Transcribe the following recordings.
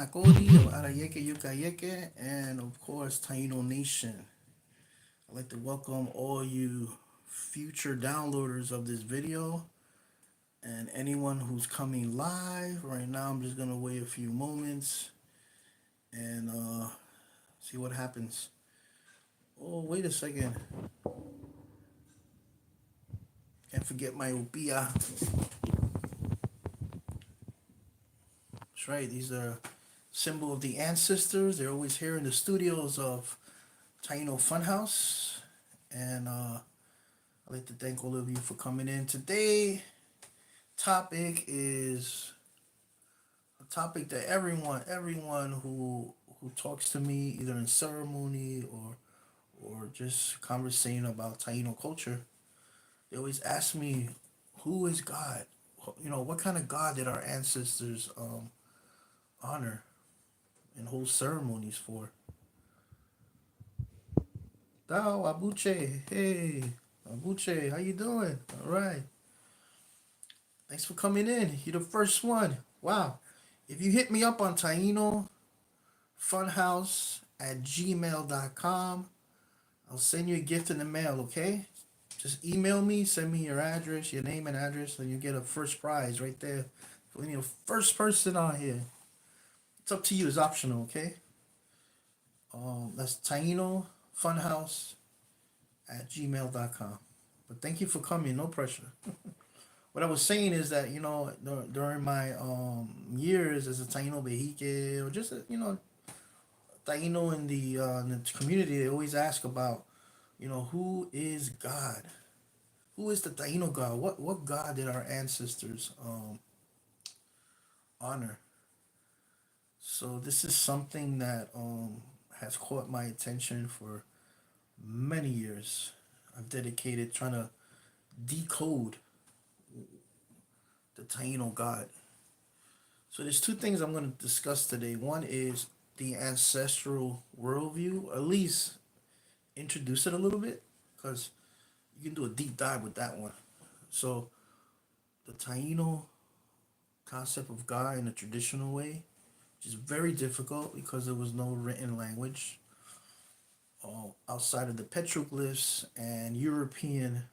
Sanakori of Arayeke Yukayeke, and of course, Taino Nation. I'd like to welcome all you future downloaders of this video and anyone who's coming live. Right now, I'm just going to wait a few moments and see what happens. Oh, wait a second. Can't forget my upia. That's right. These are symbol of the ancestors. They're always here in the studios of Taino Fun House. And I'd like to thank all of you for coming in. Today, topic is a topic that everyone who talks to me, either in ceremony or just conversating about Taino culture, they always ask me, who is God? You know, what kind of God did our ancestors honor and hold ceremonies for? Dao Abuche, hey Abuche, how you doing? All right, thanks for coming in. You're the first one. Wow. If you hit me up on Taino Fun House at gmail.com, I'll send you a gift in the mail. Okay, just email me, send me your address, your name and address, and you get a first prize right there. For the first person on here. It's up to you. It's optional. Okay. That's Taino Fun House at gmail.com. But thank you for coming. No pressure. What I was saying is that, during my years as a Taino Behike, or just Taino in the community, they always ask about, who is God? Who is the Taino God? What God did our ancestors honor? So this is something that has caught my attention for many years. I've dedicated trying to decode the Taino God. So there's two things I'm going to discuss today. One is the ancestral worldview, at least introduce it a little bit, because you can do a deep dive with that one. So the Taino concept of God in a traditional way, which is very difficult because there was no written language outside of the petroglyphs and European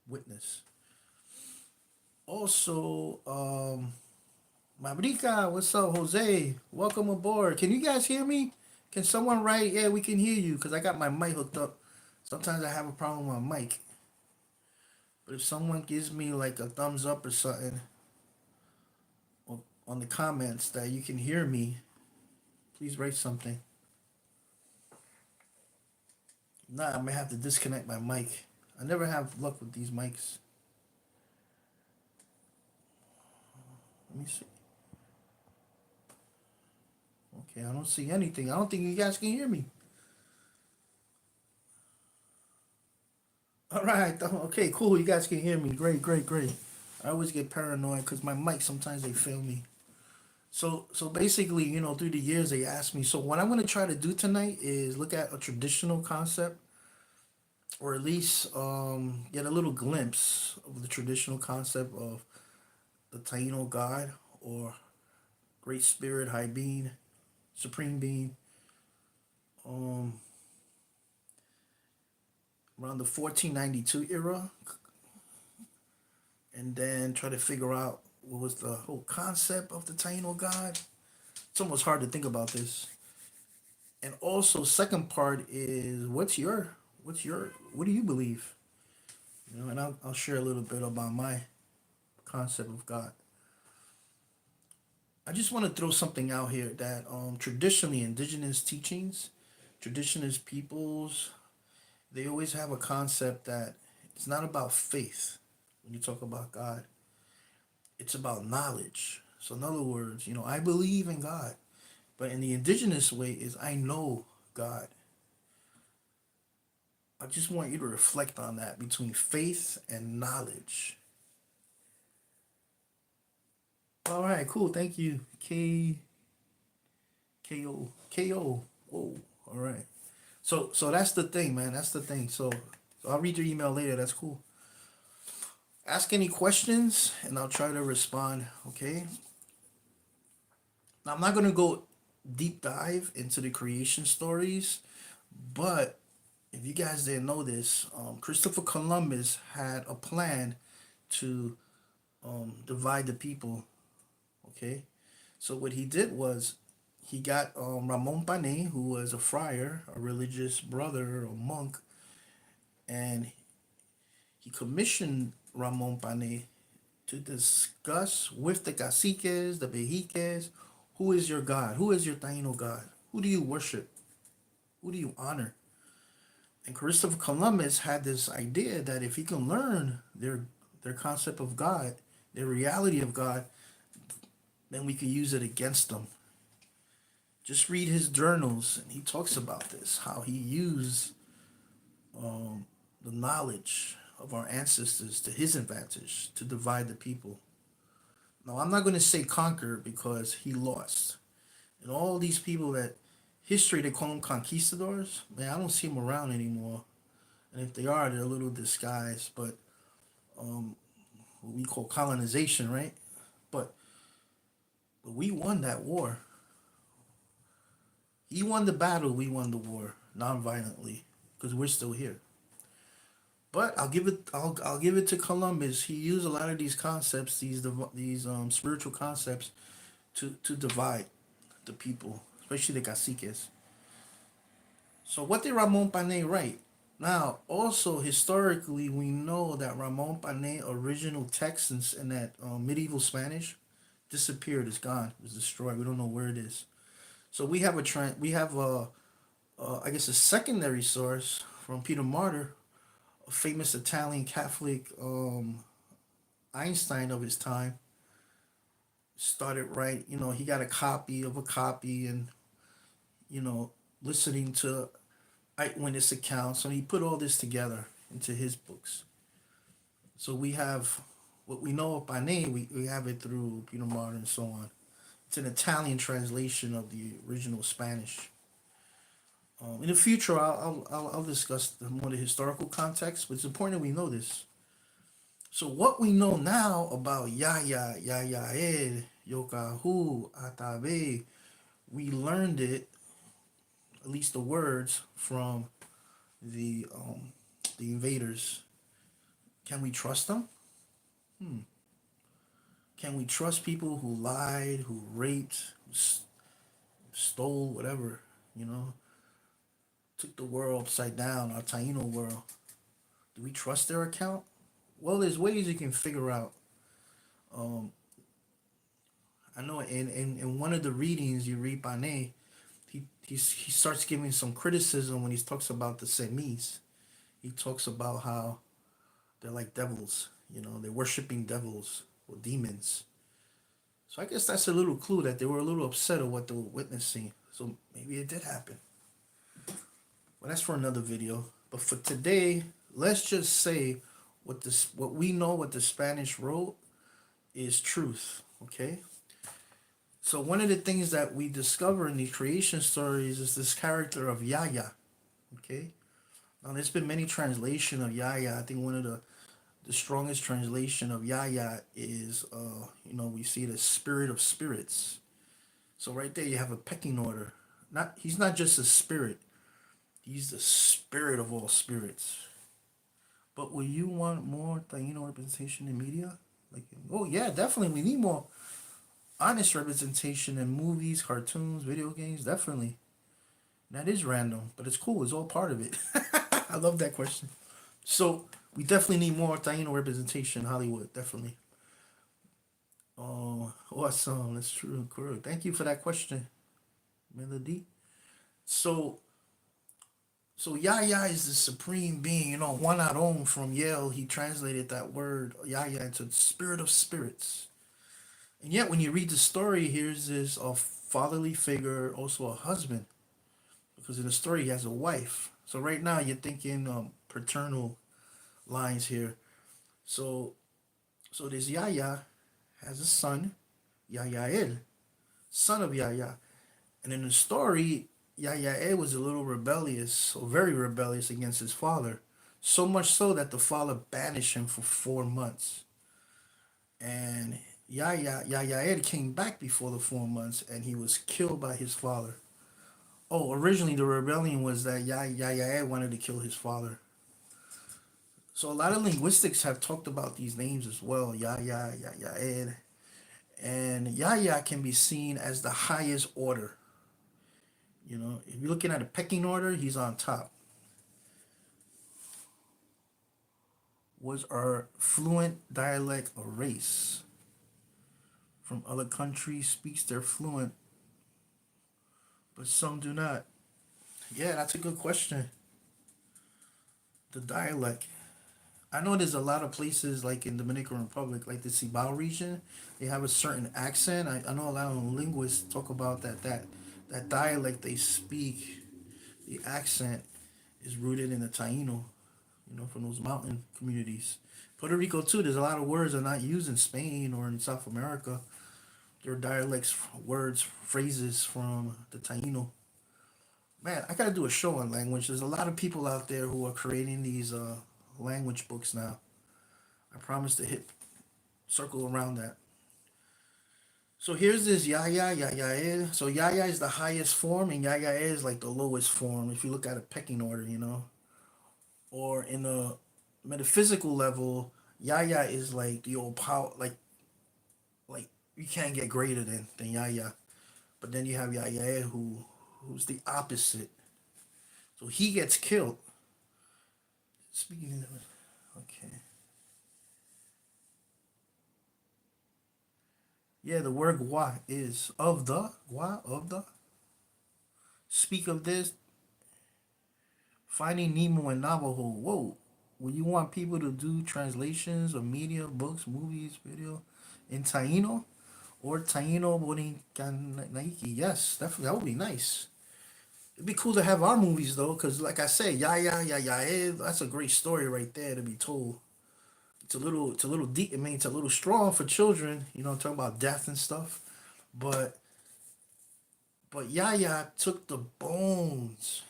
witness. Also, Mabrika, what's up, Jose? Welcome aboard. Can you guys hear me? Can someone write? Yeah, we can hear you because I got my mic hooked up. Sometimes I have a problem with my mic. But if someone gives me like a thumbs up or something on the comments that you can hear me, please write something. Nah, I may have to disconnect my mic. I never have luck with these mics. Let me see. Okay, I don't see anything. I don't think you guys can hear me. All right. Okay, cool. You guys can hear me. Great, great, great. I always get paranoid because my mic sometimes they fail me. So basically, through the years they asked me. So what I'm gonna try to do tonight is look at a traditional concept, or at least get a little glimpse of the traditional concept of the Taino God, or Great Spirit, High Being, Supreme Being. Um, Around the 1492 era, and then try to figure out what was the whole concept of the Taino God. It's almost hard to think about this. And also, second part is what do you believe? And I'll share a little bit about my concept of God. I just want to throw something out here that traditionally indigenous teachings, traditionalist peoples, they always have a concept that it's not about faith when you talk about God. It's about knowledge. So in other words, I believe in God. But in the indigenous way is I know God. I just want you to reflect on that between faith and knowledge. All right, cool. Thank you. K O. Whoa. All right. So that's the thing, man. That's the thing. So I'll read your email later. That's cool. Ask any questions and I'll try to respond. Okay. Now I'm not gonna go deep dive into the creation stories. But if you guys didn't know this, Christopher Columbus had a plan to divide the people. Okay, so what he did was he got Ramon Pane, who was a friar, a religious brother or monk, and he commissioned Ramon Pane to discuss with the caciques, the bejiques, who is your God? Who is your Taino God? Who do you worship? Who do you honor? And Christopher Columbus had this idea that if he can learn their concept of God, their reality of God, then we could use it against them. Just read his journals, and he talks about this, how he used the knowledge of our ancestors to his advantage to divide the people. Now, I'm not going to say conquer because he lost. And all these people that history, they call them conquistadors, man, I don't see them around anymore. And if they are, they're a little disguised, but what we call colonization, right? But, but we won that war. He won the battle, we won the war, non-violently, because we're still here. But I'll give it to Columbus. He used a lot of these concepts, these spiritual concepts, to divide the people, especially the caciques. So what did Ramon Pane write? Now, also historically, we know that Ramon Pane original text in that medieval Spanish disappeared. It's gone. It's destroyed. We don't know where it is. So we have I guess a secondary source from Peter Martyr, a famous Italian Catholic Einstein of his time. Started right, he got a copy of a copy, and you know, listening to eyewitness accounts, and he put all this together into his books. So we have what we know of by name. We have it through Peter Martin and so on. It's an Italian translation of the original Spanish. In the future, I'll discuss more the historical context, but it's important that we know this. So what we know now about Yaya, Yayael, Yokahu, Atabe, we learned it, at least the words, from the invaders. Can we trust them? Hmm. Can we trust people who lied, who raped, who stole, whatever, you know, took the world upside down, our Taino world? Do we trust their account? Well, there's ways you can figure out. Um, I know in one of the readings you read Bane, he starts giving some criticism when he talks about the semis. He talks about how they're like devils, they're worshiping devils or demons. So I guess that's a little clue that they were a little upset of what they were witnessing. So maybe it did happen. Well, that's for another video. But for today, let's just say what we know what the Spanish wrote is truth. Okay. So one of the things that we discover in these creation stories is this character of Yaya. Okay. Now there's been many translation of Yaya. I think one of the strongest translation of Yaya is we see the spirit of spirits. So right there you have a pecking order. He's not just a spirit. He's the spirit of all spirits. But will you want more Taino representation in media? Like, oh yeah, definitely. We need more honest representation in movies, cartoons, video games. Definitely. That is random, but it's cool. It's all part of it. I love that question. So we definitely need more Taino representation in Hollywood. Definitely. Oh, awesome. That's true. Correct. Thank you for that question, Melody. So So Yahya is the supreme being, one out on from Yale. He translated that word Yahya into spirit of spirits. And yet, when you read the story, here's this a fatherly figure, also a husband, because in the story he has a wife. So right now you're thinking paternal lines here. So so this Yahya has a son, Yayael, son of Yahya. And in the story, Yahya was a little rebellious, or very rebellious against his father. So much so that the father banished him for 4 months. And Yaya came back before the 4 months, and he was killed by his father. Oh, originally the rebellion was that Yaya wanted to kill his father. So a lot of linguistics have talked about these names as well. Yaya. And Yaya can be seen as the highest order. You know, if you're looking at a pecking order, he's on top. Was our fluent dialect a race from other countries speaks their fluent, but some do not? Yeah, that's a good question. The dialect. I know there's a lot of places like in Dominican Republic, like the Cibao region, they have a certain accent. I know a lot of linguists talk about that dialect they speak, the accent is rooted in the Taino, from those mountain communities. Puerto Rico too, there's a lot of words that are not used in Spain or in South America. They're dialects, words, phrases from the Taino. Man, I gotta do a show on language. There's a lot of people out there who are creating these language books now. I promise to hit circle around that. So here's this Yaya. So Yaya is the highest form, and Yaya is like the lowest form. If you look at a pecking order. Or in a metaphysical level, Yaya is like the old power, like you can't get greater than Yaya. But then you have Yaya who's the opposite. So he gets killed. Speaking of, okay, yeah, the word gua is of the gua of the. Speak of this, Finding Nemo in Navajo. Whoa. When you want people to do translations of media, books, movies, video in Taino or Taino Naiki. Yes, definitely. That would be nice. It'd be cool to have our movies though, because like I say, that's a great story right there to be told. It's a little deep. I mean, it's a little strong for children. Talking about death and stuff. But Yaya took the bones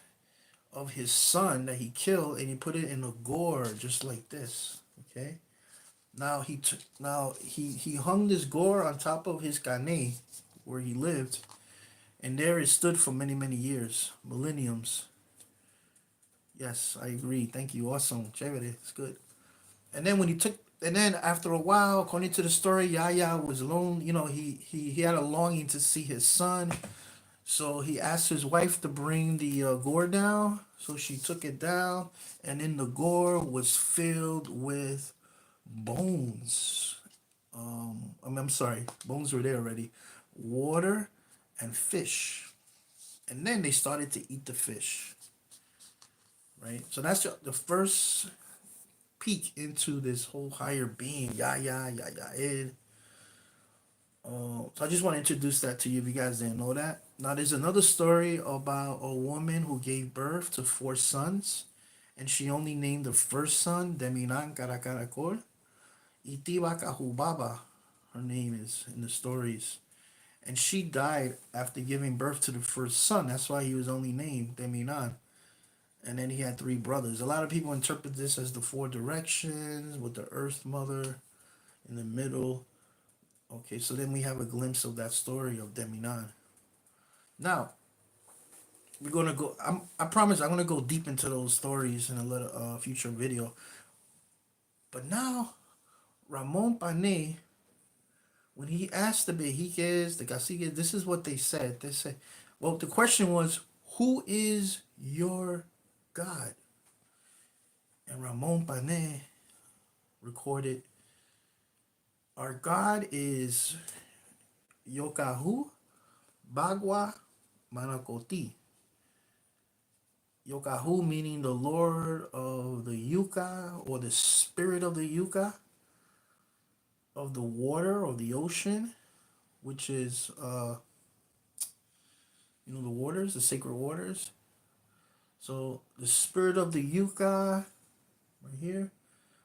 of his son that he killed and he put it in a gore just like this. Okay. Now he hung this gore on top of his cane where he lived, and there it stood for many many years, millenniums. Yes, I agree. Thank you. Awesome. Chévere. It's good. And then after a while, according to the story, Yaya was alone. He had a longing to see his son. So he asked his wife to bring the gore down. So she took it down, and then the gore was filled with bones. I'm sorry, bones were there already. Water and fish. And then they started to eat the fish, right? So that's the first peek into this whole higher being. Ed. So I just want to introduce that to you if you guys didn't know that. Now there's another story about a woman who gave birth to four sons, and she only named the first son Deminan Karakarakor. Itibakahubaba, her name is in the stories. And she died after giving birth to the first son. That's why he was only named Deminan. And then he had three brothers. A lot of people interpret this as the four directions with the Earth Mother in the middle. Okay, so then we have a glimpse of that story of Deminan. Now, we're gonna go. I promise I'm gonna go deep into those stories in a little future video. But now, Ramon Pane, when he asked the Behikes, the Caciques, this is what they said. They said, well, the question was, who is your God? And Ramon Pane recorded, our God is Yokahu Bagua Manakoti. Yokahu meaning the Lord of the Yucca or the Spirit of the Yucca, of the water or the ocean, which is the waters, the sacred waters. So the Spirit of the Yucca, right here,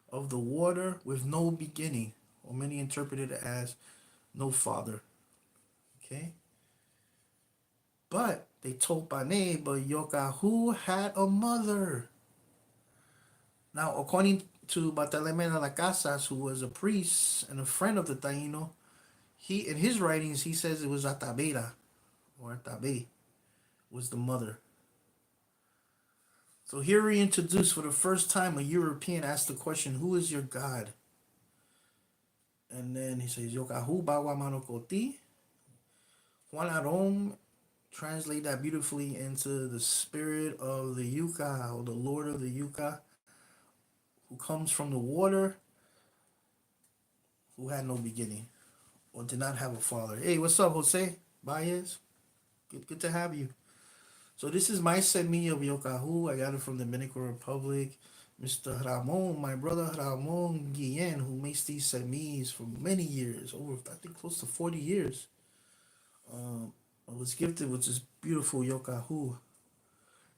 of the water with no beginning, or many interpret it as no father. Okay. But they told Pane, but Yokahu had a mother. Now, according to Bartolome de las Casas, who was a priest and a friend of the Taino, He in his writings he says it was Atabera or Atabe was the mother. So here he introduced for the first time a European asked the question, "Who is your God?" And then he says, "Yokahu Bawa Manokoti." Juan Arom translate that beautifully into the spirit of the Yuka or the Lord of the Yuka, who comes from the water, who had no beginning or did not have a father. Hey, what's up, Jose Baez? Good to have you. So this is my semi of Yokahu. I got it from the Dominican Republic. Mr. Ramon, my brother Ramon Guillen, who makes these semis for many years, over I think close to 40 years. I was gifted with this beautiful Yokahu.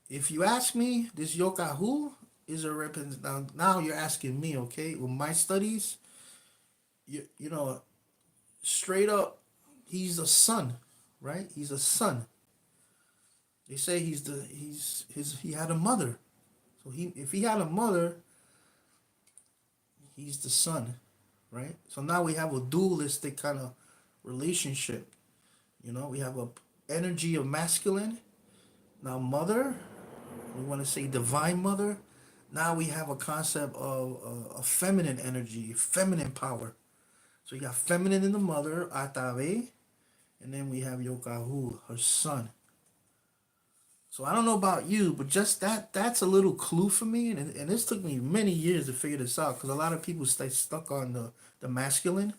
If you ask me, this Yokahu is a represent. Now you're asking me, okay? With my studies, you know, straight up, he's a son, right? He's a son. They say he had a mother. So if he had a mother, he's the son, right? So now we have a dualistic kind of relationship. We have a energy of masculine. Now mother, we want to say divine mother. Now we have a concept of a feminine energy, feminine power. So you got feminine in the mother, Atabe, and then we have Yokahu, her son. So I don't know about you, but just that's a little clue for me. And this took me many years to figure this out because a lot of people stay stuck on the masculine.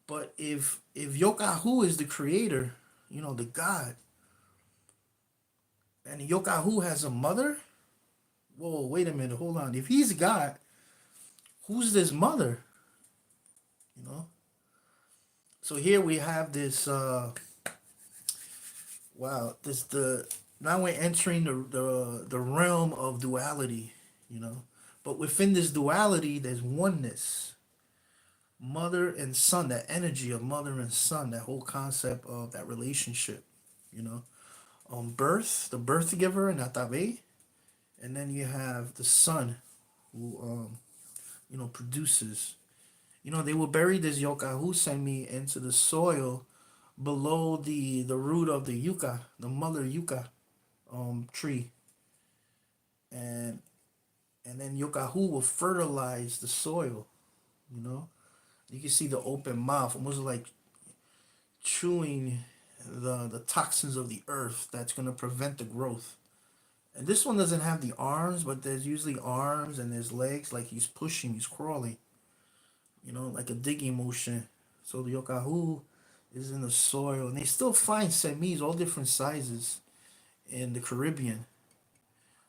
But if Yokahu is the creator, the God, and Yokahu has a mother, whoa, wait a minute, hold on. If he's God, who's this mother? You know? So here we have this wow, now we're entering the realm of duality. But within this duality there's oneness. Mother and son, that energy of mother and son, that whole concept of that relationship, you know. Birth, the birth giver and Atabe, and then you have the son who produces. They will bury this Yokahu semi into the soil below the root of the yucca, the mother yucca tree. And then Yokahu will fertilize the soil, you know. You can see the open mouth, almost like chewing the toxins of the earth that's going to prevent the growth. And this one doesn't have the arms, but there's usually arms and there's legs, like he's pushing, he's crawling, like a digging motion. So the Yokahu is in the soil, and they still find semis all different sizes in the Caribbean.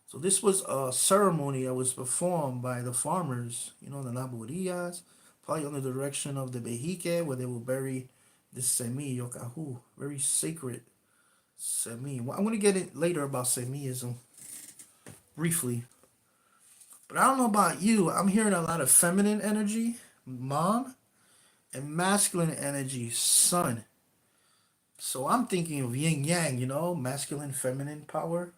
So this was a ceremony that was performed by the farmers, the Naburias, probably under the direction of the Behike, where they will bury this semi Yokahu, very sacred semi. Well, I'm gonna get it later about semiism briefly, but I don't know about you. I'm hearing a lot of feminine energy, mom, and masculine energy, son. So I'm thinking of yin yang, masculine, feminine power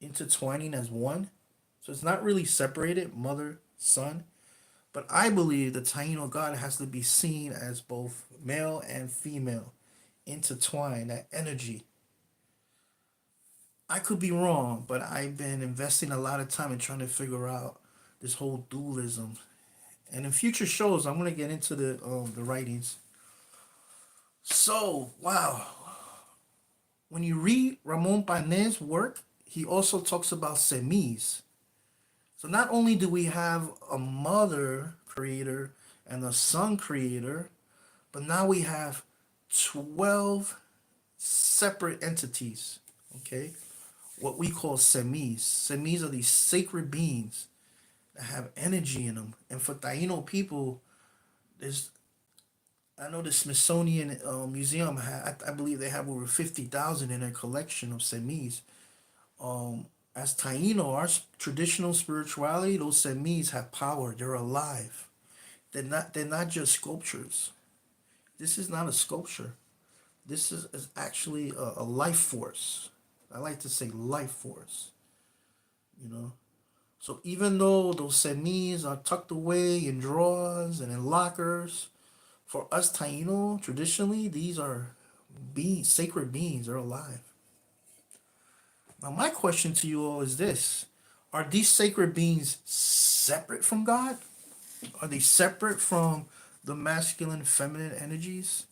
intertwining as one. So it's not really separated, mother, son. But I believe the Taino God has to be seen as both male and female, intertwined, that energy. I could be wrong, but I've been investing a lot of time in trying to figure out this whole dualism. And in future shows, I'm gonna get into the writings. So wow, when you read Ramon Panet's work, he also talks about semis. So not only do we have a mother creator and a son creator, but now we have 12 separate entities, okay? What we call semis. Semis are these sacred beings that have energy in them. And for Taino people, there's I know the Smithsonian Museum, I believe they have over 50,000 in their collection of semis. As Taino, our traditional spirituality, those semis have power. They're alive. They're not just sculptures. This is not a sculpture. This is actually a life force. I like to say life force. You know. So even though those semis are tucked away in drawers and in lockers For us Taino, traditionally, these are beings, sacred beings. They're alive. Now, my question to you all is this: are these sacred beings separate from God? Are they separate from the masculine, feminine energies?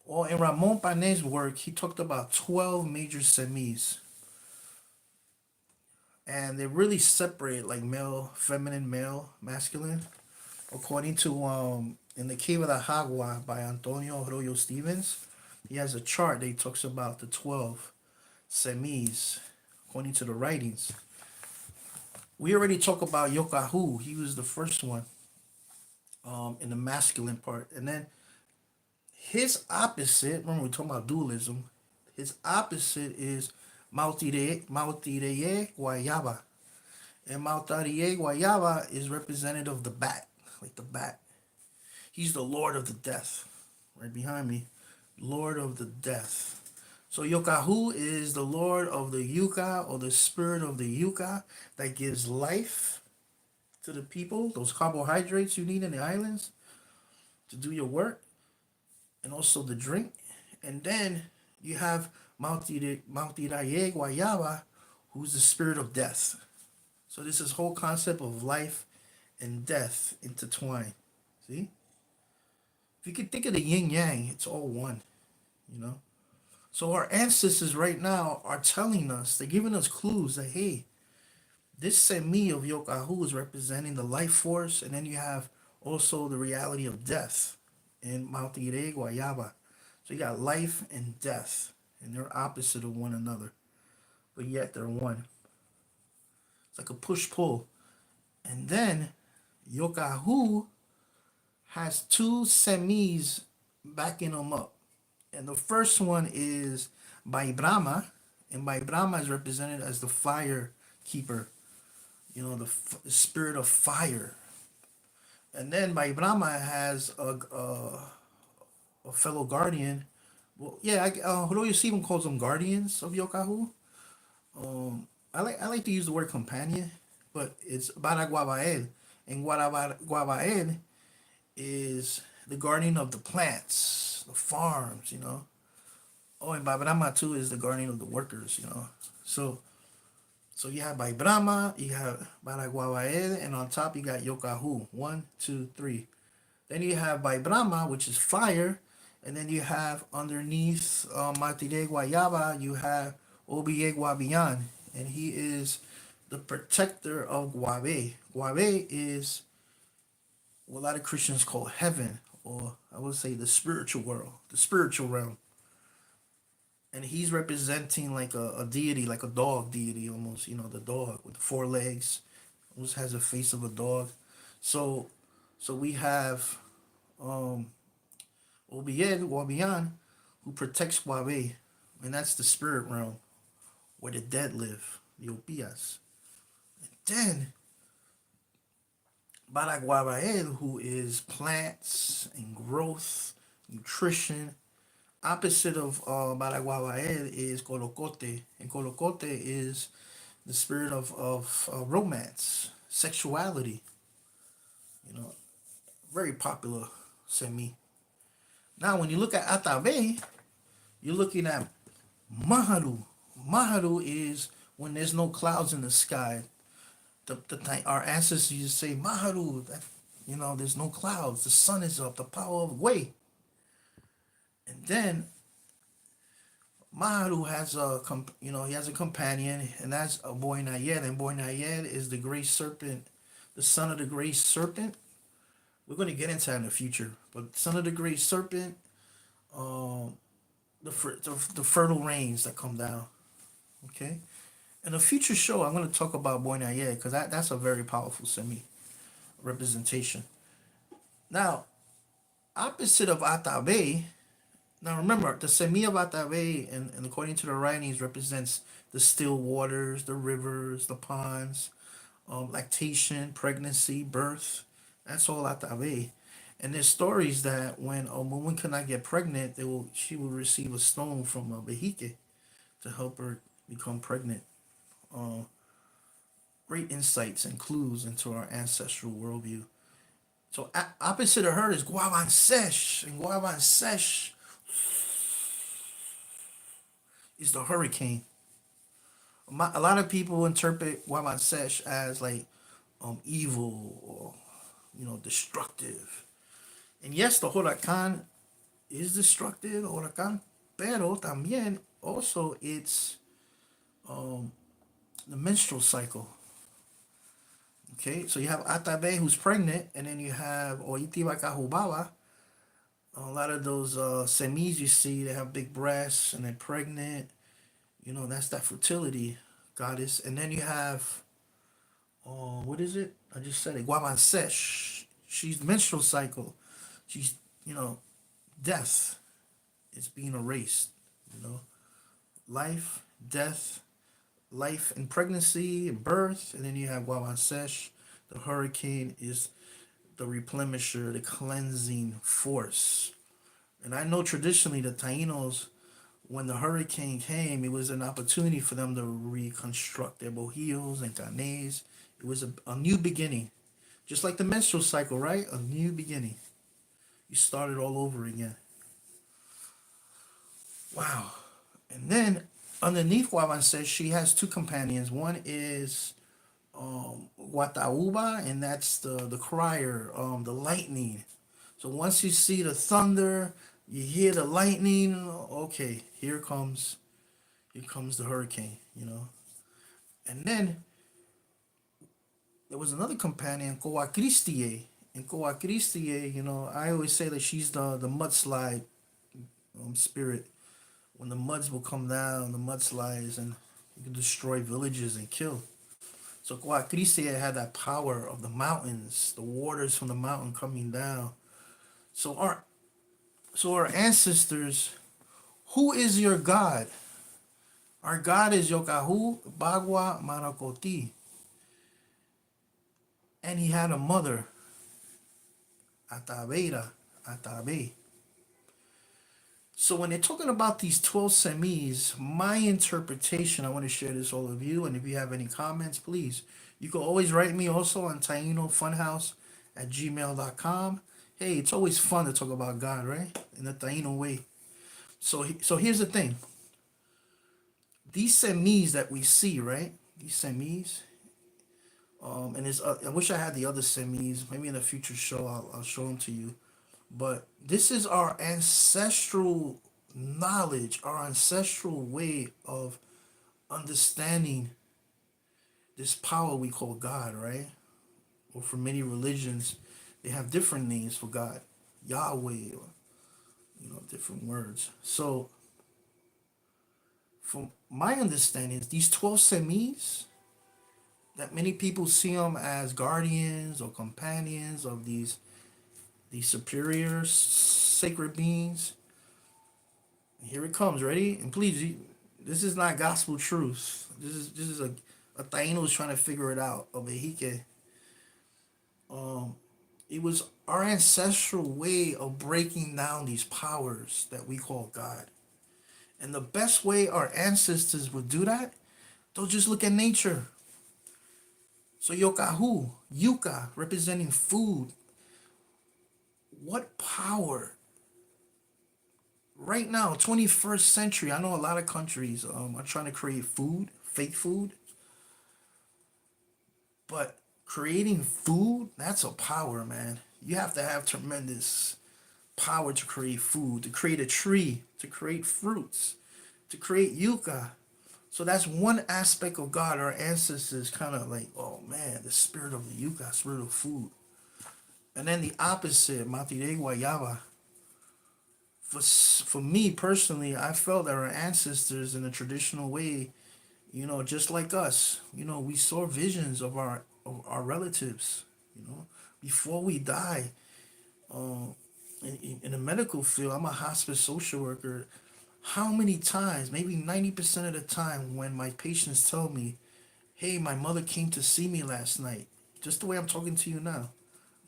Well, in Ramon Panet's work, he talked about 12 major semis, and they really separate like male, feminine, male, masculine. According to in the Cave of the Jagua by Antonio Arroyo Stevens, he has a chart that he talks about the 12 semis according to the writings. We already talked about Yokahu. He was the first one in the masculine part. And then his opposite, remember we talking about dualism, his opposite is Mautireye Guayaba. And Mautariye Guayaba is representative of the bat, like the bat. He's the Lord of the Death, right behind me. Lord of the Death. So Yokahu is the Lord of the Yuka, or the spirit of the Yuka that gives life to the people, those carbohydrates you need in the islands to do your work, and also the drink. And then you have Mautiraye Guayaba, who's the spirit of death. So this is whole concept of life and death intertwined. See? If you could think of the yin yang, it's all one, you know? So our ancestors right now are telling us, they're giving us clues that, hey, this semi of Yokahu is representing the life force, and then you have also the reality of death in Mautire Guayaba. So you got life and death, and they're opposite of one another, but yet they're one. It's like a push-pull. And then Yokahu has two semis backing him up. And the first one is Baibrama, and Baibrama is represented as the fire keeper, you know, the spirit of fire. And then Baibrama has a fellow guardian. Well, yeah, who do you see him calls them guardians of Yokahu? I like to use the word companion, but it's Baraguabael. And Guabael is the guardian of the plants, the farms, you know. Oh, and Baibrama too is the guardian of the workers, you know. So you have Baibrama, you have Baraguabael, and on top you got Yokahu. One, two, three. Then you have Baibrama, which is fire, and then you have underneath Matide Guayaba, you have Obiye Guabian, and he is the protector of Guabe. Guabe is what a lot of Christians call heaven, or I would say the spiritual world, the spiritual realm. And he's representing like a deity, like a dog deity almost, you know, the dog with the four legs, almost has a face of a dog. So so we have um Obied Wabian who protects Wabe, and that's the spirit realm where the dead live, the Opias. Then Baraguabael, who is plants and growth, nutrition. Opposite of Baraguabael is Colocote, and Colocote is the spirit of romance, sexuality. You know, very popular semi. Now, when you look at Atabe, you're looking at Maharu. Maharu is when there's no clouds in the sky. Our ancestors used to say Maharu. That, you know, there's no clouds. The sun is up. The power of way. And then Maharu has he has a companion, and that's a boy Nayed, and boy Nayed is the gray serpent, the son of the gray serpent. We're going to get into that in the future, but son of the gray serpent, um, the fertile rains that come down. Okay, in a future show, I'm going to talk about boy Nayed because that's a very powerful semi representation. Now, opposite of Atabe. Now remember, the Semi of Atabe, and according to the writings, represents the still waters, the rivers, the ponds, lactation, pregnancy, birth. That's all Atabe. And there's stories that when a woman cannot get pregnant, she will receive a stone from a Behike to help her become pregnant. Great insights and clues into our ancestral worldview. So opposite of her is Guavan Sesh, and Guavan Sesh is the hurricane. A lot of people interpret Guavan Sesh as like evil or destructive. And yes, the huracan is destructive, huracan, pero también also it's the menstrual cycle. Okay, so you have Atabe who's pregnant, and then you have Oiti Wakahubaba. A lot of those semis you see, they have big breasts and they're pregnant. That's that fertility goddess. And then you have, what is it? I just said it, Guaman Sesh. She's menstrual cycle. She's, you know, death. It's being erased. You know, life, death, life and pregnancy and birth. And then you have Guaman Sesh. The hurricane is the replenisher, the cleansing force. And I know traditionally the Tainos, when the hurricane came, it was an opportunity for them to reconstruct their bohíos and canés. It was a new beginning. Just like the menstrual cycle, right? A new beginning. You started all over again. Wow. And then underneath Guavan says she has two companions. One is Watauba, and that's the crier, the lightning. So once you see the thunder, you hear the lightning. Okay, here comes the hurricane. And then there was another companion, Coacristie. And Coacristie, I always say that she's the mudslide spirit. When the muds will come down, the mudslides, and you can destroy villages and kill. So Coacristie had that power of the mountains, the waters from the mountain coming down. So our ancestors, who is your God? Our God is Yokahu Bagua Manakoti. And he had a mother, Atabeira, Atabe. So when they're talking about these 12 semis, my interpretation, I want to share this with all of you. And if you have any comments, please, you can always write me also on Taino Fun House at gmail.com. Hey, it's always fun to talk about God, right? In the Taino way. So here's the thing. These semis that we see, right? These semis, and I wish I had the other semis. Maybe in a future show, I'll show them to you. But this is our ancestral knowledge, our ancestral way of understanding this power we call God, right? Or for many religions, they have different names for God, Yahweh, or different words. So, from my understanding, these 12 semis, that many people see them as guardians or companions of these superior sacred beings. And here it comes, ready? And please, this is not gospel truth. This is a Taino is trying to figure it out. A Behike. It was our ancestral way of breaking down these powers that we call God. And the best way our ancestors would do that, they'll just look at nature. So Yokahu, Yuka, representing food. What power? Right now, 21st century, I know a lot of countries are trying to create food, fake food. But creating food, that's a power, man. You have to have tremendous power to create food, to create a tree, to create fruits, to create yucca. So that's one aspect of God. Our ancestors kind of like, oh man, the spirit of the yucca, spirit of food. And then the opposite, Matire Guayaba. For me personally, I felt that our ancestors in a traditional way, just like us, we saw visions of our relatives, before we die. In the medical field, I'm a hospice social worker. How many times, maybe 90% of the time, when my patients tell me, hey, my mother came to see me last night, just the way I'm talking to you now.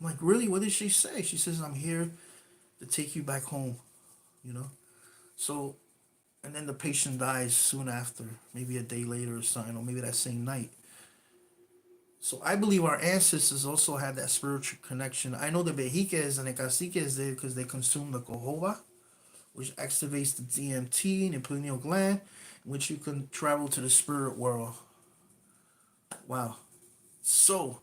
I'm like, really? What did she say? She says, I'm here to take you back home, you know? So, and then the patient dies soon after, maybe a day later or something, or maybe that same night. So I believe our ancestors also had that spiritual connection. I know the Behikes and the Caciques did because they consumed the cojoba, which activates the DMT and the pineal gland, in which you can travel to the spirit world. Wow. So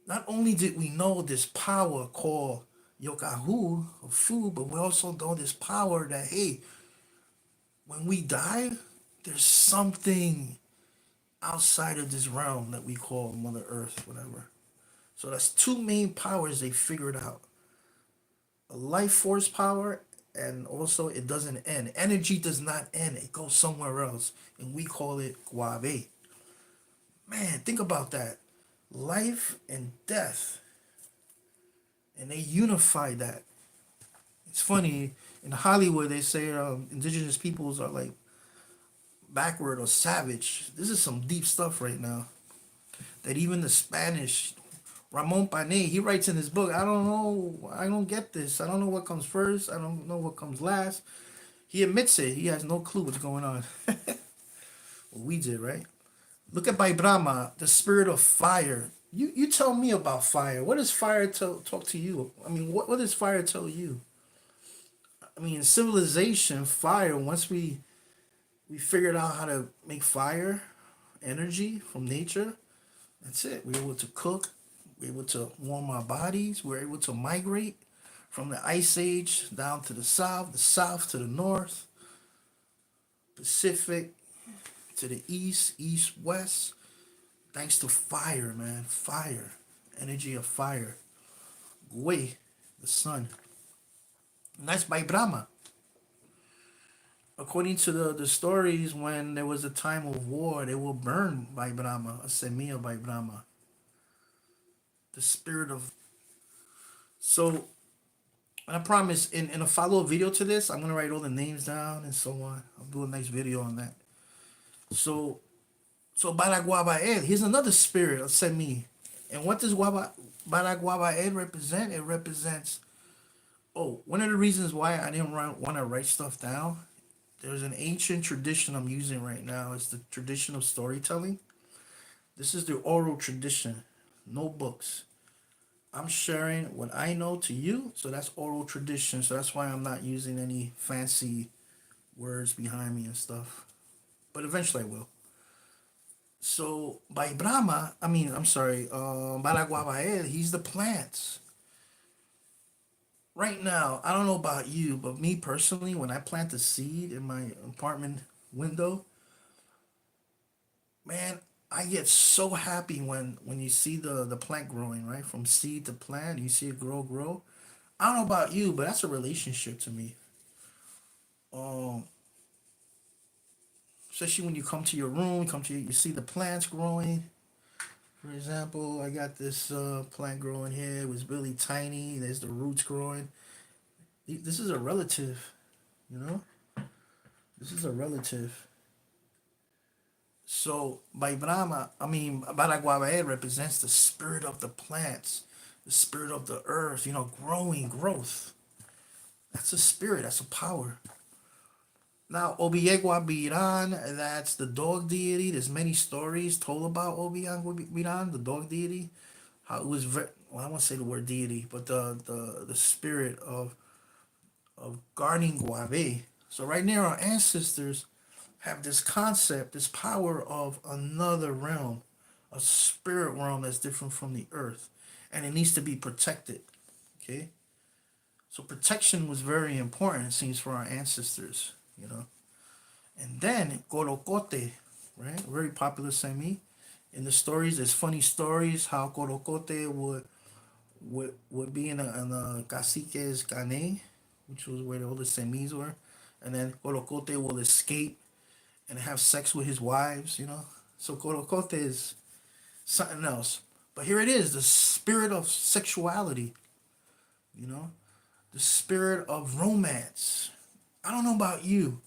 not only did we know this power called Yokahu of food, but we also know this power that hey, when we die, there's something outside of this realm that we call Mother Earth, whatever. So that's two main powers they figured out: a life force power, and also it doesn't end. Energy does not end; it goes somewhere else, and we call it Guave. Man, think about that: life and death, and they unify that. It's funny in Hollywood they say indigenous peoples are like backward or savage. This is some deep stuff right now. That even the Spanish, Ramon Panay, he writes in his book, I don't know, I don't get this. I don't know what comes first. I don't know what comes last. He admits it. He has no clue what's going on. Well, we did, right? Look at Brahma, the spirit of fire. You tell me about fire. What does fire talk to you? I mean, what does fire tell you? I mean, in civilization, fire, once we figured out how to make fire, energy from nature, that's it. We're able to cook. We're able to warm our bodies. We're able to migrate from the ice age down to the south to the north, Pacific to the east, east, west. Thanks to fire, man. Fire. Energy of fire. Way, the sun. And that's by Brahma. According to the stories, when there was a time of war, they will burn by Brahma, a semilla by Brahma. The spirit of. So, I promise in a follow-up video to this, I'm going to write all the names down and so on. I'll do a nice video on that. So, Baraguabaed, here's another spirit of Semi. And what does Baraguabaed represent? It represents, one of the reasons why I didn't want to write stuff down, there's an ancient tradition I'm using right now. It's the tradition of storytelling. This is the oral tradition, no books. I'm sharing what I know to you, so that's oral tradition. So that's why I'm not using any fancy words behind me and stuff. But eventually I will. So by Brahma, I'm sorry, Balaguabael, he's the plants. Right now, I don't know about you, but me personally, when I plant a seed in my apartment window, man, I get so happy when you see the plant growing, right? From seed to plant, you see it grow. I don't know about you, but that's a relationship to me. Um, Especially when you come to your room, you see the plants growing. For example, I got this plant growing here. It was really tiny. There's the roots growing. This is a relative, you know. This is a relative. So by Brahma, Baraguabae represents the spirit of the plants, the spirit of the earth. Growing growth. That's a spirit. That's a power. Now, Obiegwa Biran, that's the dog deity. There's many stories told about Obiegwa Biran, the dog deity. How it was I won't say the word deity, but the spirit of guarding Guave. So right now, our ancestors have this concept, this power of another realm, a spirit realm that's different from the earth, and it needs to be protected. Okay, so protection was very important, it seems, for our ancestors. And then Gorokote, right? Very popular Semi. In the stories, there's funny stories how Gorokote would be in a cacique's cane, which was where all the Semis were. And then Gorokote will escape and have sex with his wives. So Gorokote is something else. But here it is, the spirit of sexuality, you know, the spirit of romance. I don't know about you.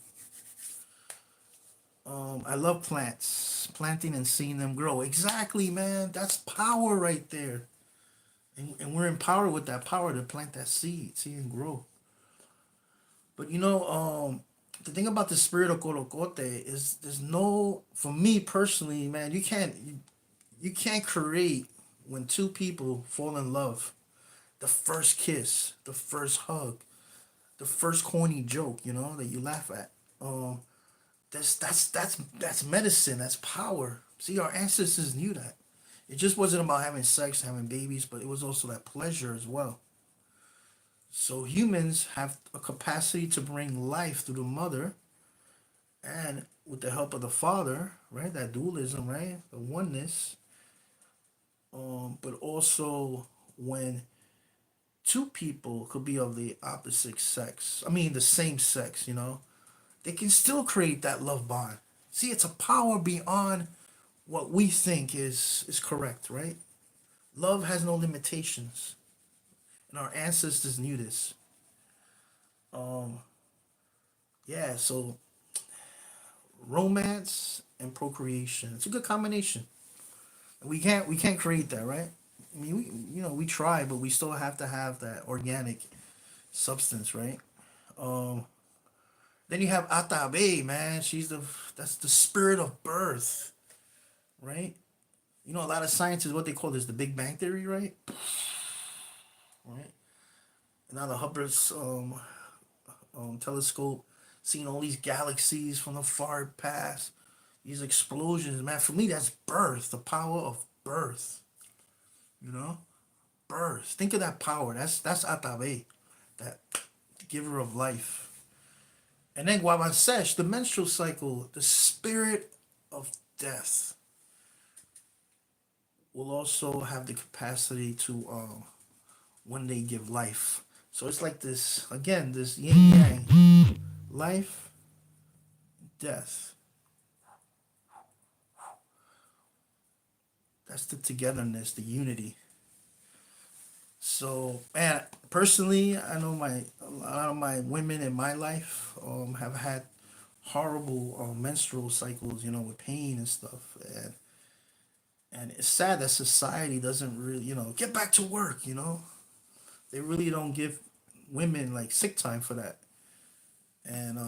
I love plants, planting and seeing them grow. Exactly, man. That's power right there. And we're empowered with that power to plant that seed, see and grow. But the thing about the spirit of Corocote is there's no, for me personally, man, you can't, You can't create when two people fall in love. The first kiss, the first hug, the first corny joke, that you laugh at. Um, that's medicine. That's power. See, our ancestors knew that. It just wasn't about having sex, having babies, but it was also that pleasure as well. So humans have a capacity to bring life through the mother, and with the help of the father, right? That dualism, right? The oneness. But also when two people could be of the opposite sex. I mean, the same sex. They can still create that love bond. See, it's a power beyond what we think is correct, right? Love has no limitations, and our ancestors knew this. Um, yeah, so romance and procreation. It's a good combination. We can't create that, right? I mean, we try, but we still have to have that organic substance, right? Um, then you have Atabe, man. That's the spirit of birth, right? A lot of science is what they call this the Big Bang Theory, right? Right. And now the Hubble's telescope, seeing all these galaxies from the far past, these explosions, man. For me, that's birth, the power of birth. You know, birth. Think of that power. That's Atabe, that giver of life. And then Wabansesh, the menstrual cycle, the spirit of death, will also have the capacity to when they give life. So it's like this again, this yin yang, life, death. That's the togetherness, the unity. So, man, personally, I know a lot of my women in my life have had horrible menstrual cycles, with pain and stuff, and it's sad that society doesn't really, get back to work. They really don't give women like sick time for that, and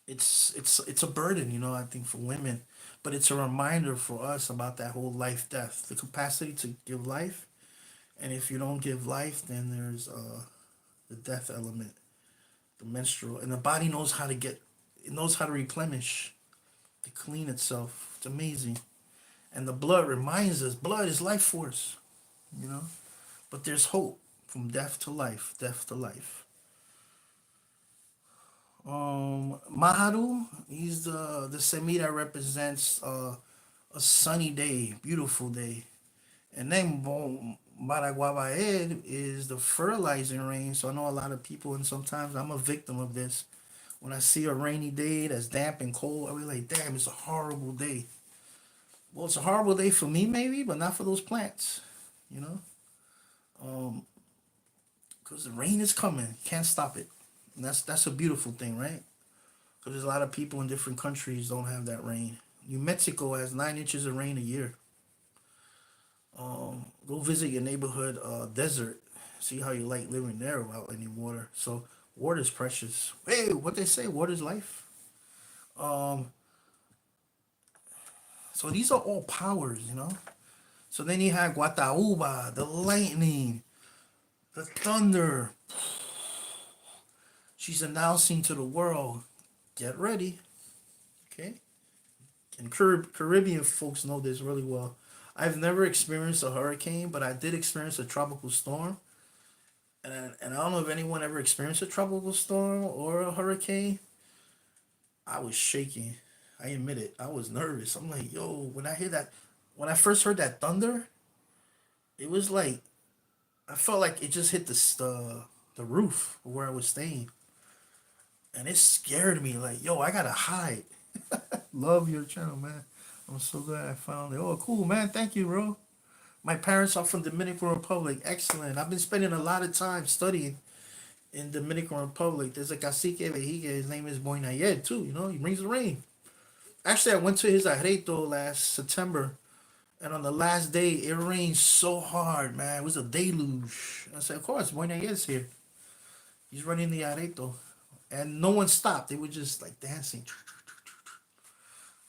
it's a burden, I think for women, but it's a reminder for us about that whole life death, the capacity to give life, and if you don't give life, then there's the death element, the menstrual, and the body knows how to it knows how to replenish, to clean itself. It's amazing, and the blood reminds us, blood is life force, you know, but there's hope from death to life, death to life. Maharu, he's the semi that represents a sunny day, beautiful day. And then Baraguabaed is the fertilizing rain. So I know a lot of people, and sometimes I'm a victim of this. When I see a rainy day that's damp and cold, I be like, damn, it's a horrible day. Well, it's a horrible day for me, maybe, but not for those plants, you know? Um, because the rain is coming. You can't stop it. And that's a beautiful thing, right? Because there's a lot of people in different countries don't have that rain. New Mexico has 9 inches of rain a year. Go visit your neighborhood desert. See how you like living there without any water. So water is precious. Hey, what they say, water is life. Um, so these are all powers. So then you have Guatauba, the lightning, the thunder. She's announcing to the world, get ready. Okay? And Caribbean folks know this really well. I've never experienced a hurricane, but I did experience a tropical storm. And I don't know if anyone ever experienced a tropical storm or a hurricane. I was shaking. I admit it. I was nervous. I'm like, yo, when I first heard that thunder, it was like, I felt like it just hit the roof where I was staying. And it scared me. Like, yo, I gotta hide. Love your channel, man. I'm so glad I found it. Oh, cool, man. Thank you, bro. My parents are from Dominican Republic. Excellent. I've been spending a lot of time studying in Dominican Republic. There's a cacique Behike. His name is Boynayed, too. He brings the rain. Actually, I went to his arreto last September, and on the last day, it rained so hard, man. It was a deluge. I said, of course, Boynayed's here. He's running the arreto. And no one stopped. They were just like dancing.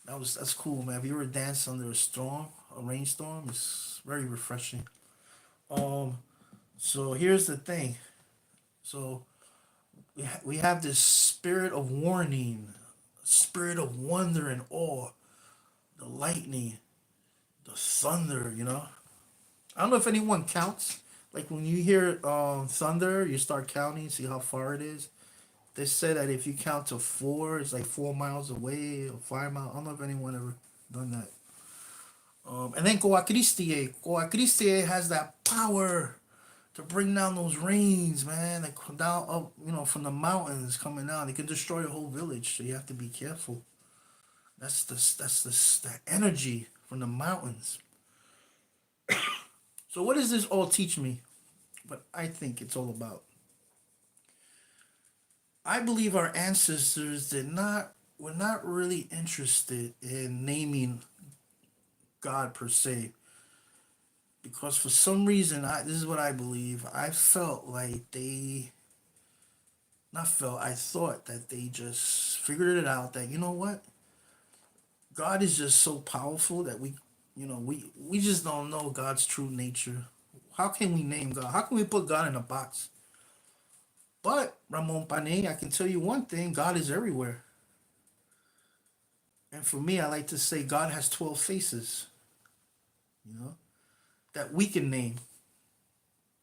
That's cool, man. Have you ever danced under a storm, a rainstorm? It's very refreshing. Um, so here's the thing. So we have this spirit of warning, spirit of wonder and awe, the lightning, the thunder. I don't know if anyone counts. Like when you hear thunder, you start counting, see how far it is. They said that if you count to four, it's like 4 miles away or 5 miles. I don't know if anyone ever done that. And then Coacristie. Coacristie has that power to bring down those rains, man. Like down up, from the mountains coming down. It can destroy a whole village, so you have to be careful. That energy from the mountains. So what does this all teach me? What I think it's all about. I believe our ancestors did not were not really interested in naming God per se, because for some reason, this is what I believe. I felt like they not felt. I thought that they just figured it out. That what, God is just so powerful that we just don't know God's true nature. How can we name God? How can we put God in a box? But Ramon Pane, I can tell you one thing: God is everywhere. And for me, I like to say God has 12 faces. You know that we can name.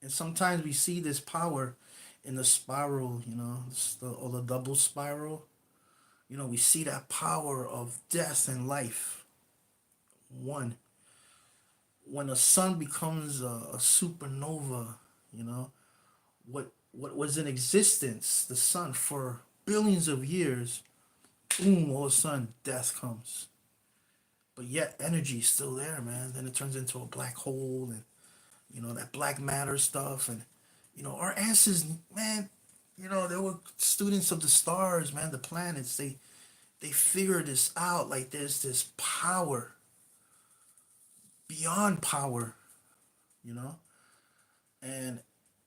And sometimes we see this power in the spiral, or the double spiral. We see that power of death and life. One, when a sun becomes a supernova, you know, what was in existence, the sun for billions of years, boom, all of a sudden death comes. But yet energy is still there, man. Then it turns into a black hole, and that black matter stuff. And our ancestors, man, they were students of the stars, man, the planets. They figured this out. Like there's this power beyond power, you know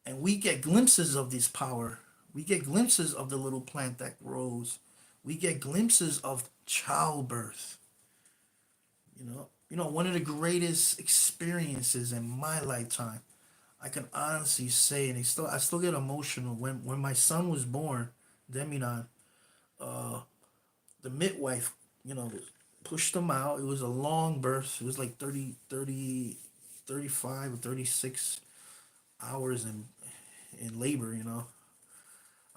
and we get glimpses of this power. We get glimpses of the little plant that grows. We get glimpses of childbirth. One of the greatest experiences in my lifetime, I can honestly say, and I still get emotional when my son was born, Deminon. The midwife, pushed him out. It was a long birth. It was like 35 or 36 hours in labor.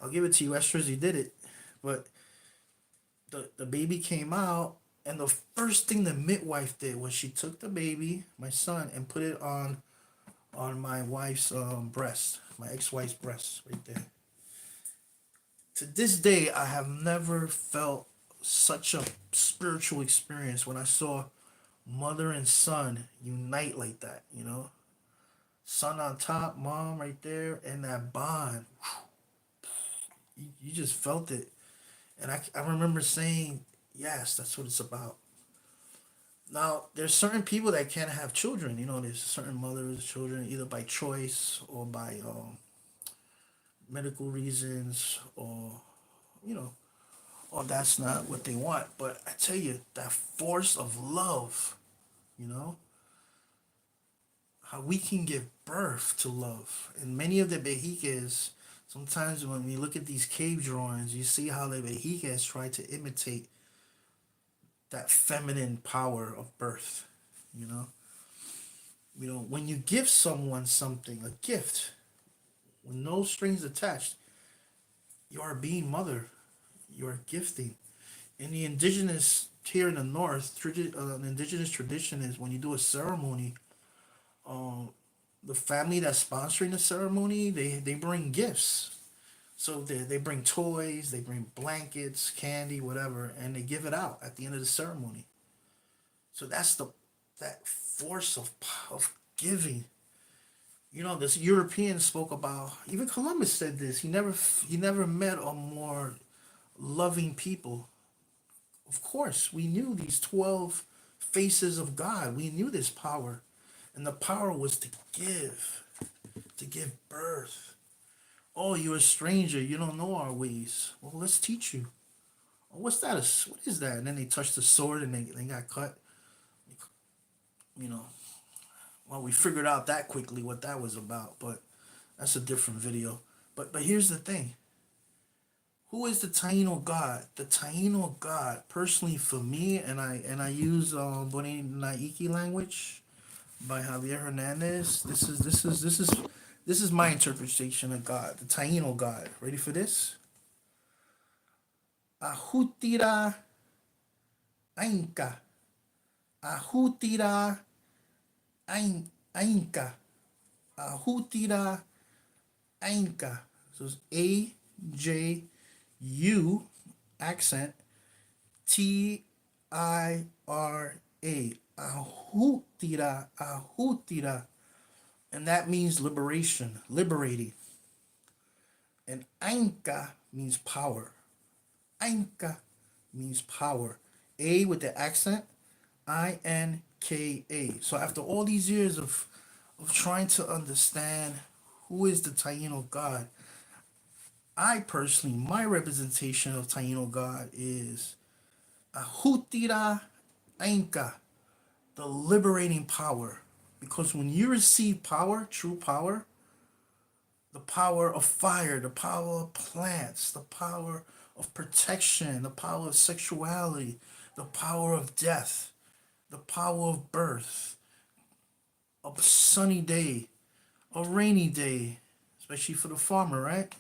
I'll give it to you, Esther, he did it. But the baby came out, and the first thing the midwife did was she took the baby, my son, and put it on my wife's breast, my ex-wife's breast, right there. To this day, I have never felt such a spiritual experience when I saw mother and son unite like that. Son on top, mom right there, and that bond. You just felt it. And I remember saying, yes, that's what it's about. Now, there's certain people that can't have children. There's certain mothers, children, either by choice or by medical reasons, you know, or that's not what they want. But I tell you, that force of love, you know, how we can give birth to love. And many of the Behikes, sometimes when we look at these cave drawings, you see how the Behikes try to imitate that feminine power of birth, you know. When you give someone something, a gift, with no strings attached, you are being mother. You are gifting. In the indigenous here in the north, an indigenous tradition is when you do a ceremony, um, the family that's sponsoring the ceremony, they bring gifts. So they bring toys, they bring blankets, candy, whatever, and they give it out at the end of the ceremony. So that's that force of giving. This European spoke about. Even Columbus said this. He never met a more loving people. Of course, we knew these 12 faces of God. We knew this power, and the power was to give birth. Oh, you're a stranger. You don't know our ways. Well, let's teach you. Oh, what's that? What is that? And then they touched the sword and they got cut. You know, well, we figured out that quickly what that was about, but that's a different video. But here's the thing. Who is the Taino God? The Taino God, personally for me, and I use Boni Naiki language by Javier Hernandez. This is my interpretation of God, the Taino God. Ready for this? Ahutira Ainka. Ahutira Ainka. Ahutira Ainka. So it's AJU accent Tira. Ahutira. Ahutira. And that means liberation, liberating. And Ainka means power. Ainka means power. A with the accent, Inka. So after all these years of trying to understand who is the Taino God, I personally, my representation of Taino God is Ahutira Ainka, the liberating power. Because when you receive power, true power, the power of fire, the power of plants, the power of protection, the power of sexuality, the power of death, the power of birth, a sunny day, a rainy day, especially for the farmer, right?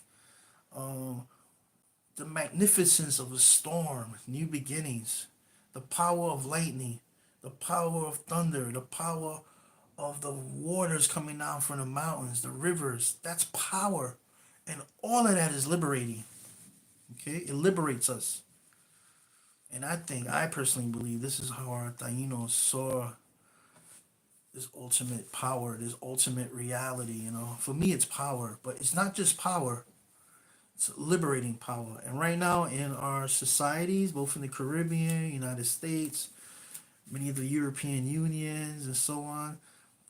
The magnificence of a storm, new beginnings, the power of lightning, the power of thunder, the power of the waters coming down from the mountains, the rivers. That's power. And all of that is liberating. Okay? It liberates us. And I personally believe this is how our Tainos saw this ultimate power, this ultimate reality, you know. For me, it's power, but it's not just power, it's liberating power. And right now, in our societies, both in the Caribbean, United States, many of the European unions, and so on,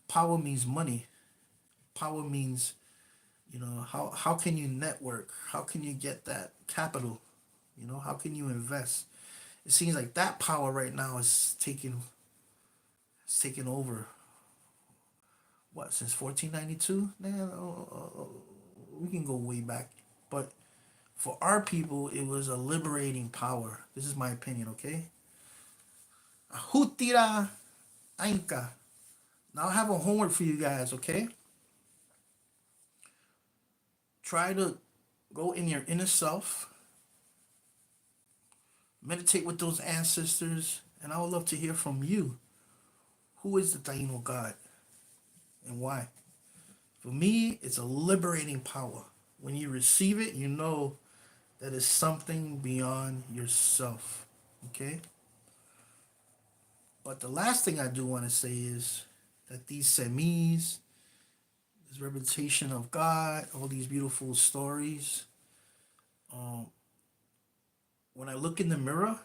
power means money. Power means, how can you network? How can you get that capital? How can you invest? It seems like that power right now is taking over. What, since 1492? Man, we can go way back. But for our people, it was a liberating power. This is my opinion, okay? Ahutira Ainka. Now I have a homework for you guys, okay? Try to go in your inner self, meditate with those ancestors, and I would love to hear from you. Who is the Taino God and why? For me, it's a liberating power. When you receive it, you know that it's something beyond yourself. Okay? But the last thing I do want to say is that these semis, this representation of God, all these beautiful stories, um, when I look in the mirror,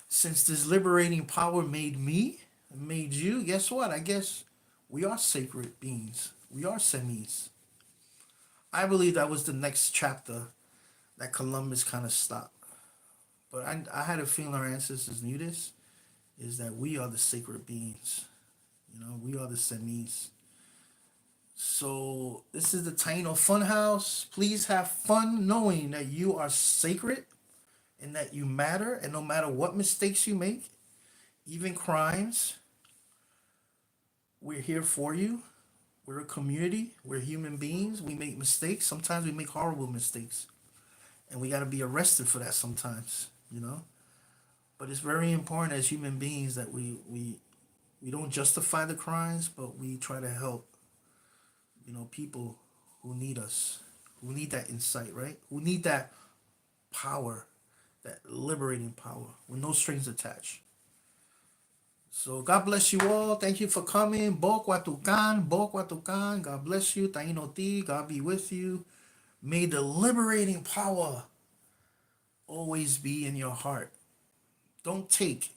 since this liberating power made me, made you, guess what? I guess we are sacred beings. We are semis. I believe that was the next chapter that Columbus kind of stopped. But I had a feeling our ancestors knew this, is that we are the sacred beings. We are the semis. So this is the Taino Fun House. Please have fun knowing that you are sacred and that you matter. And no matter what mistakes you make, even crimes, we're here for you. We're a community. We're human beings. We make mistakes. Sometimes we make horrible mistakes. And we got to be arrested for that sometimes. But it's very important as human beings that we don't justify the crimes, but we try to help, people who need us, who need that insight, right? Who need that power, that liberating power with no strings attached. So God bless you all. Thank you for coming. Bokwatukan, Bokwatukan. God bless you. Taino Ti, God be with you. May the liberating power always be in your heart. Don't take,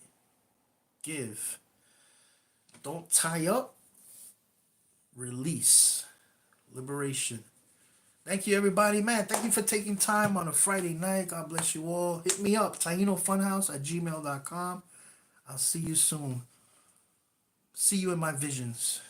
give. Don't tie up, release. Liberation. Thank you, everybody. Man, thank you for taking time on a Friday night. God bless you all. Hit me up, Taino Fun House at gmail.com. I'll see you soon. See you in my visions.